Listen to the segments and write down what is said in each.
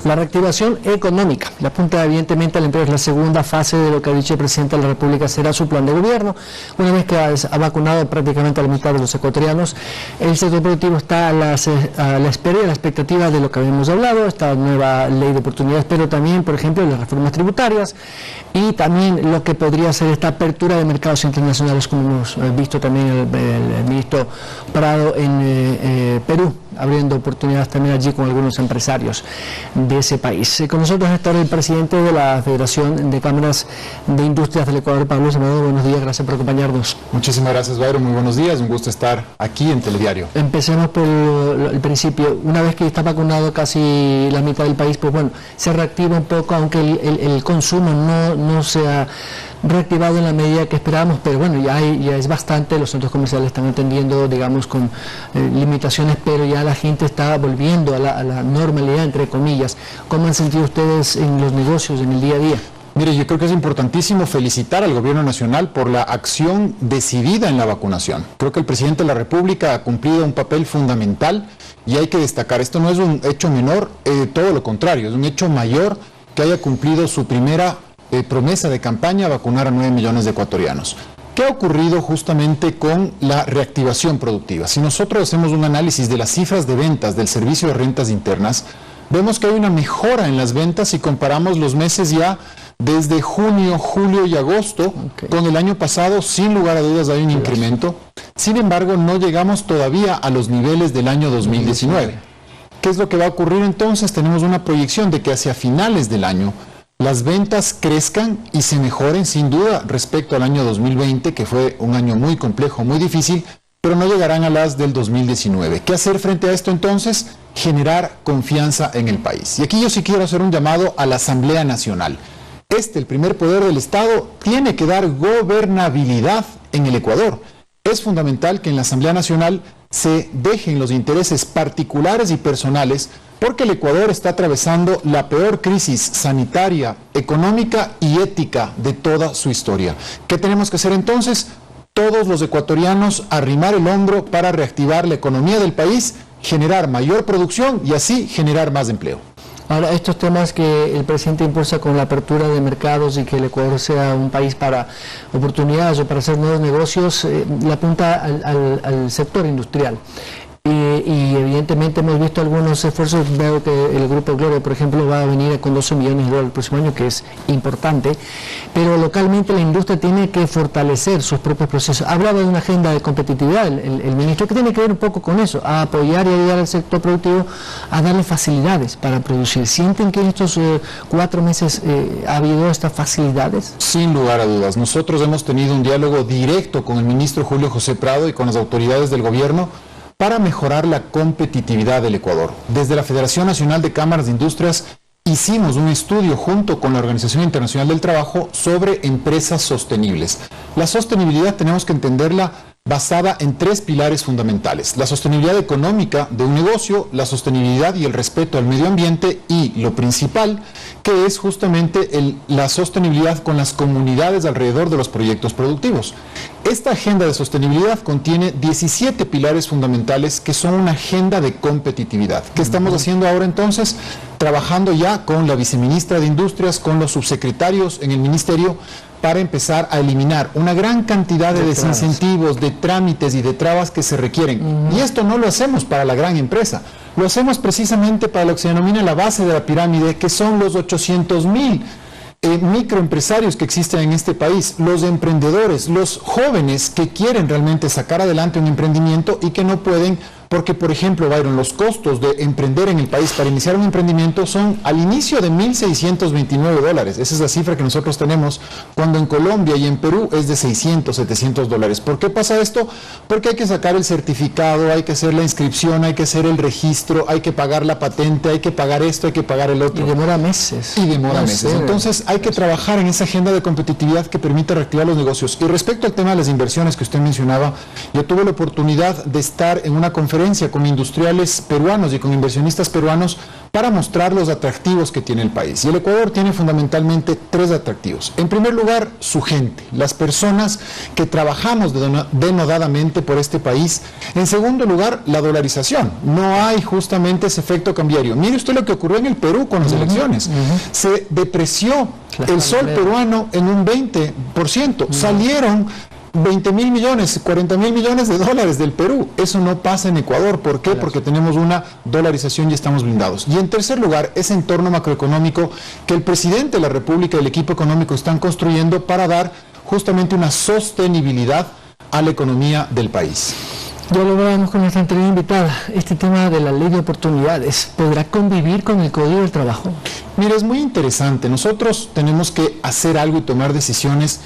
La reactivación económica le apunta evidentemente al empleo. Es la segunda fase de lo que ha dicho el presidente de la República será su plan de gobierno. Una vez que ha vacunado prácticamente a la mitad de los ecuatorianos, el sector productivo está a la espera y a la expectativa de lo que habíamos hablado, esta nueva ley de oportunidades, pero también, por ejemplo, las reformas tributarias y también lo que podría ser esta apertura de mercados internacionales, como hemos visto también el ministro Prado en Perú, abriendo oportunidades también allí con algunos empresarios de ese país. Con nosotros está el presidente de la Federación de Cámaras de Industrias del Ecuador, Pablo Semedo. Buenos días, gracias por acompañarnos. Muchísimas gracias, Byron, muy buenos días, un gusto estar aquí en Telediario. Empecemos por el principio. Una vez que está vacunado casi la mitad del país, pues bueno, se reactiva un poco, aunque el consumo no se ha reactivado en la medida que esperábamos, pero bueno, ya es bastante. Los centros comerciales están atendiendo, digamos, con limitaciones, pero ya la gente está volviendo a la normalidad, entre comillas. ¿Cómo han sentido ustedes en los negocios, en el día a día? Mire, yo creo que es importantísimo felicitar al Gobierno Nacional por la acción decidida en la vacunación. Creo que el presidente de la República ha cumplido un papel fundamental y hay que destacar, esto no es un hecho menor, todo lo contrario, es un hecho mayor que haya cumplido su primera promesa de campaña, vacunar a 9 millones de ecuatorianos. ¿Qué ha ocurrido justamente con la reactivación productiva? Si nosotros hacemos un análisis de las cifras de ventas del servicio de rentas internas, vemos que hay una mejora en las ventas si comparamos los meses ya desde junio, julio y agosto con el año pasado. Sin lugar a dudas hay un incremento. Sin embargo, no llegamos todavía a los niveles del año 2019. ¿Qué es lo que va a ocurrir entonces? Tenemos una proyección de que hacia finales del año las ventas crezcan y se mejoren sin duda respecto al año 2020, que fue un año muy complejo, muy difícil, pero no llegarán a las del 2019. ¿Qué hacer frente a esto entonces? Generar confianza en el país. Y aquí yo sí quiero hacer un llamado a la Asamblea Nacional. El primer poder del Estado, tiene que dar gobernabilidad en el Ecuador. Es fundamental que en la Asamblea Nacional se dejen los intereses particulares y personales, porque el Ecuador está atravesando la peor crisis sanitaria, económica y ética de toda su historia. ¿Qué tenemos que hacer entonces? Todos los ecuatorianos arrimar el hombro para reactivar la economía del país, generar mayor producción y así generar más empleo. Ahora, estos temas que el presidente impulsa con la apertura de mercados y que el Ecuador sea un país para oportunidades o para hacer nuevos negocios, le apunta al sector industrial. Y evidentemente hemos visto algunos esfuerzos. Veo que el Grupo Gloria, por ejemplo, va a venir con 12 millones de dólares el próximo año, que es importante, pero localmente la industria tiene que fortalecer sus propios procesos. Hablaba de una agenda de competitividad el ministro, que tiene que ver un poco con eso, a apoyar y ayudar al sector productivo a darle facilidades para producir. ¿Sienten que en estos 4 meses ha habido estas facilidades? Sin lugar a dudas. Nosotros hemos tenido un diálogo directo con el ministro Julio José Prado y con las autoridades del gobierno para mejorar la competitividad del Ecuador. Desde la Federación Nacional de Cámaras de Industrias hicimos un estudio junto con la Organización Internacional del Trabajo sobre empresas sostenibles. La sostenibilidad tenemos que entenderla basada en 3 pilares fundamentales: la sostenibilidad económica de un negocio, la sostenibilidad y el respeto al medio ambiente, y lo principal, que es justamente la sostenibilidad con las comunidades alrededor de los proyectos productivos. Esta agenda de sostenibilidad contiene 17 pilares fundamentales que son una agenda de competitividad. ¿Qué estamos haciendo ahora entonces? Trabajando ya con la viceministra de Industrias, con los subsecretarios en el ministerio, para empezar a eliminar una gran cantidad de desincentivos, de trámites y de trabas que se requieren. Y esto no lo hacemos para la gran empresa, lo hacemos precisamente para lo que se denomina la base de la pirámide, que son los 800,000 microempresarios que existen en este país, los emprendedores, los jóvenes que quieren realmente sacar adelante un emprendimiento y que no pueden porque, por ejemplo, Byron, los costos de emprender en el país para iniciar un emprendimiento son al inicio de $1,629. Esa es la cifra que nosotros tenemos, cuando en Colombia y en Perú es de $600, $700. ¿Por qué pasa esto? Porque hay que sacar el certificado, hay que hacer la inscripción, hay que hacer el registro, hay que pagar la patente, hay que pagar esto, hay que pagar el otro. Y demora meses. Y demora meses. Entonces hay que trabajar en esa agenda de competitividad que permita reactivar los negocios. Y respecto al tema de las inversiones que usted mencionaba, yo tuve la oportunidad de estar en una conferencia conferencia con industriales peruanos y con inversionistas peruanos para mostrar los atractivos que tiene el país. Y el Ecuador tiene fundamentalmente 3 atractivos. En primer lugar, su gente, las personas que trabajamos denodadamente por este país. En segundo lugar, la dolarización. No hay justamente ese efecto cambiario. Mire usted lo que ocurrió en el Perú con las elecciones. Se depreció el sol peruano en un 20%. Salieron 20.000 millones, 40.000 millones de dólares del Perú. Eso no pasa en Ecuador. ¿Por qué? Porque tenemos una dolarización y estamos blindados. Y en tercer lugar, ese entorno macroeconómico que el presidente de la República y el equipo económico están construyendo para dar justamente una sostenibilidad a la economía del país. Ya lo veamos con nuestra anterior invitada. Este tema de la ley de oportunidades, ¿podrá convivir con el Código del Trabajo? Mira, es muy interesante. Nosotros tenemos que hacer algo y tomar decisiones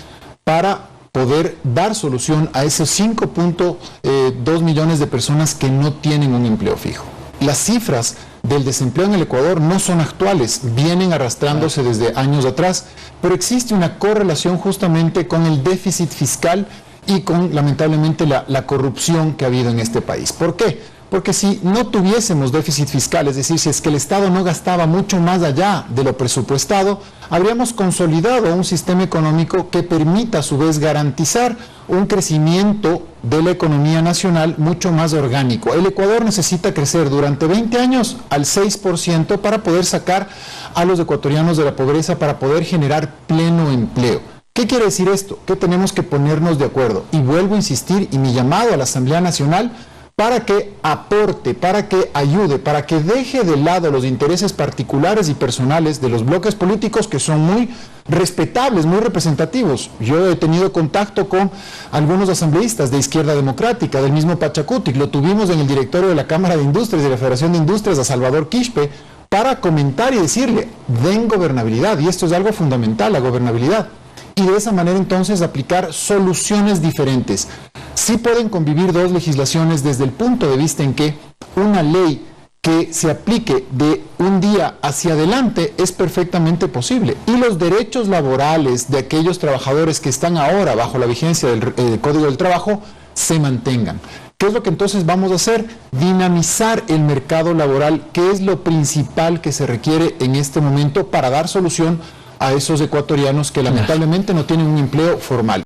para poder dar solución a esos 5.2 millones de personas que no tienen un empleo fijo. Las cifras del desempleo en el Ecuador no son actuales, vienen arrastrándose desde años atrás, pero existe una correlación justamente con el déficit fiscal y con, lamentablemente, la corrupción que ha habido en este país. ¿Por qué? Porque si no tuviésemos déficit fiscal, es decir, si es que el Estado no gastaba mucho más allá de lo presupuestado, habríamos consolidado un sistema económico que permita a su vez garantizar un crecimiento de la economía nacional mucho más orgánico. El Ecuador necesita crecer durante 20 años al 6% para poder sacar a los ecuatorianos de la pobreza, para poder generar pleno empleo. ¿Qué quiere decir esto? Que tenemos que ponernos de acuerdo. Y vuelvo a insistir, y mi llamado a la Asamblea Nacional, para que aporte, para que ayude, para que deje de lado los intereses particulares y personales de los bloques políticos que son muy respetables, muy representativos. Yo he tenido contacto con algunos asambleístas de Izquierda Democrática, del mismo Pachacutic, lo tuvimos en el directorio de la Cámara de Industrias y de la Federación de Industrias, a Salvador Quispe, para comentar y decirle, den gobernabilidad, y esto es algo fundamental, la gobernabilidad. Y de esa manera entonces aplicar soluciones diferentes. Sí pueden convivir 2 legislaciones desde el punto de vista en que una ley que se aplique de un día hacia adelante es perfectamente posible. Y los derechos laborales de aquellos trabajadores que están ahora bajo la vigencia del Código del Trabajo se mantengan. ¿Qué es lo que entonces vamos a hacer? Dinamizar el mercado laboral, que es lo principal que se requiere en este momento para dar solución a esos ecuatorianos que lamentablemente no tienen un empleo formal.